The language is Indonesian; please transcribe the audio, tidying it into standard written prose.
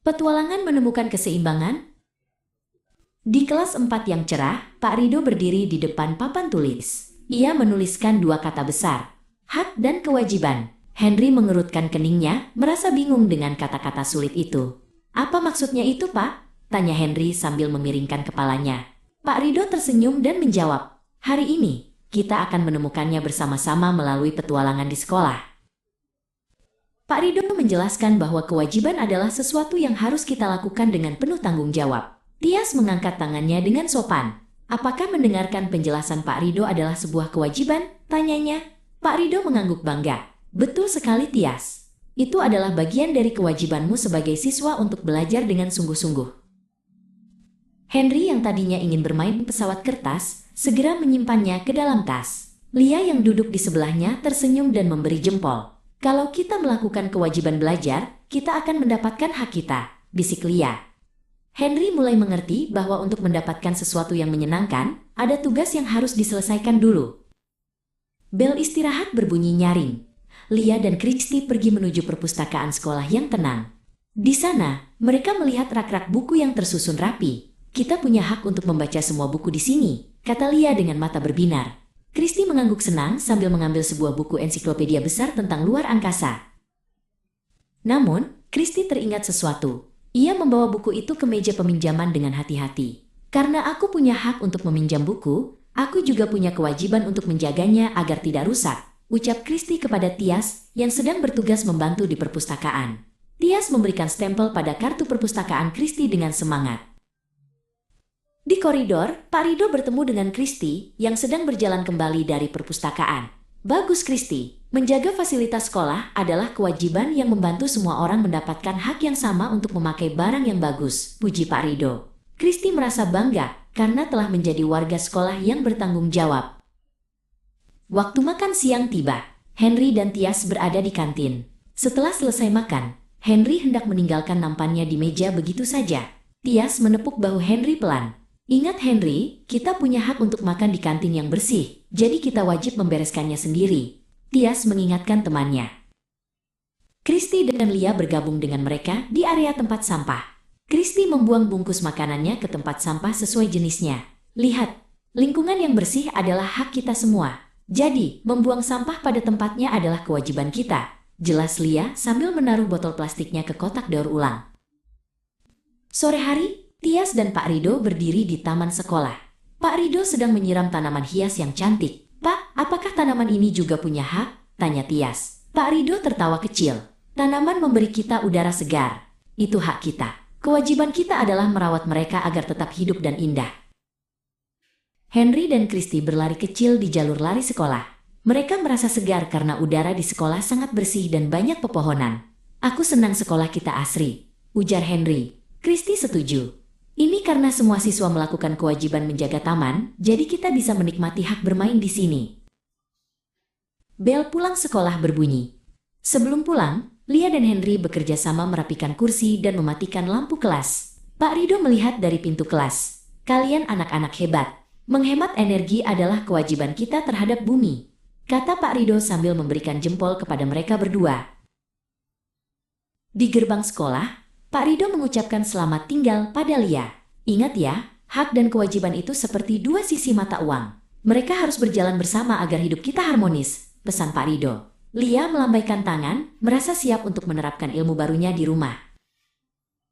Petualangan menemukan keseimbangan. Di kelas 4 yang cerah, Pak Rido berdiri di depan papan tulis. Ia menuliskan dua kata besar, hak dan kewajiban. Henry mengerutkan keningnya, merasa bingung dengan kata-kata sulit itu. Apa maksudnya itu, Pak? Tanya Henry sambil memiringkan kepalanya. Pak Rido tersenyum dan menjawab, hari ini, kita akan menemukannya bersama-sama melalui petualangan di sekolah. Pak Rido menjelaskan bahwa kewajiban adalah sesuatu yang harus kita lakukan dengan penuh tanggung jawab. Tias mengangkat tangannya dengan sopan. Apakah mendengarkan penjelasan Pak Rido adalah sebuah kewajiban? Tanyanya. Pak Rido mengangguk bangga. Betul sekali, Tias. Itu adalah bagian dari kewajibanmu sebagai siswa untuk belajar dengan sungguh-sungguh. Henry yang tadinya ingin bermain pesawat kertas, segera menyimpannya ke dalam tas. Lia yang duduk di sebelahnya tersenyum dan memberi jempol. Kalau kita melakukan kewajiban belajar, kita akan mendapatkan hak kita, bisik Lia. Henry mulai mengerti bahwa untuk mendapatkan sesuatu yang menyenangkan, ada tugas yang harus diselesaikan dulu. Bel istirahat berbunyi nyaring. Lia dan Christy pergi menuju perpustakaan sekolah yang tenang. Di sana, mereka melihat rak-rak buku yang tersusun rapi. Kita punya hak untuk membaca semua buku di sini, kata Lia dengan mata berbinar. Christy mengangguk senang sambil mengambil sebuah buku ensiklopedia besar tentang luar angkasa. Namun, Christy teringat sesuatu. Ia membawa buku itu ke meja peminjaman dengan hati-hati. Karena aku punya hak untuk meminjam buku, aku juga punya kewajiban untuk menjaganya agar tidak rusak, ucap Christy kepada Tias yang sedang bertugas membantu di perpustakaan. Tias memberikan stempel pada kartu perpustakaan Christy dengan semangat. Di koridor, Pak Rido bertemu dengan Christy yang sedang berjalan kembali dari perpustakaan. Bagus Christy, menjaga fasilitas sekolah adalah kewajiban yang membantu semua orang mendapatkan hak yang sama untuk memakai barang yang bagus, puji Pak Rido. Christy merasa bangga karena telah menjadi warga sekolah yang bertanggung jawab. Waktu makan siang tiba. Henry dan Tias berada di kantin. Setelah selesai makan, Henry hendak meninggalkan nampannya di meja begitu saja. Tias menepuk bahu Henry pelan. Ingat Henry, kita punya hak untuk makan di kantin yang bersih, jadi kita wajib membereskannya sendiri. Tias mengingatkan temannya. Christy dan Lia bergabung dengan mereka di area tempat sampah. Christy membuang bungkus makanannya ke tempat sampah sesuai jenisnya. Lihat, lingkungan yang bersih adalah hak kita semua. Jadi, membuang sampah pada tempatnya adalah kewajiban kita. Jelas Lia sambil menaruh botol plastiknya ke kotak daur ulang. Sore hari, Tias dan Pak Rido berdiri di taman sekolah. Pak Rido sedang menyiram tanaman hias yang cantik. Pak, apakah tanaman ini juga punya hak? Tanya Tias. Pak Rido tertawa kecil. Tanaman memberi kita udara segar. Itu hak kita. Kewajiban kita adalah merawat mereka agar tetap hidup dan indah. Henry dan Christy berlari kecil di jalur lari sekolah. Mereka merasa segar karena udara di sekolah sangat bersih dan banyak pepohonan. Aku senang sekolah kita asri, ujar Henry. Christy setuju. Ini karena semua siswa melakukan kewajiban menjaga taman, jadi kita bisa menikmati hak bermain di sini. Bel pulang sekolah berbunyi. Sebelum pulang, Lia dan Henry bekerja sama merapikan kursi dan mematikan lampu kelas. Pak Rido melihat dari pintu kelas. Kalian anak-anak hebat. Menghemat energi adalah kewajiban kita terhadap bumi, kata Pak Rido sambil memberikan jempol kepada mereka berdua. Di gerbang sekolah, Pak Rido mengucapkan selamat tinggal pada Lia. Ingat ya, hak dan kewajiban itu seperti dua sisi mata uang. Mereka harus berjalan bersama agar hidup kita harmonis, pesan Pak Rido. Lia melambaikan tangan, merasa siap untuk menerapkan ilmu barunya di rumah.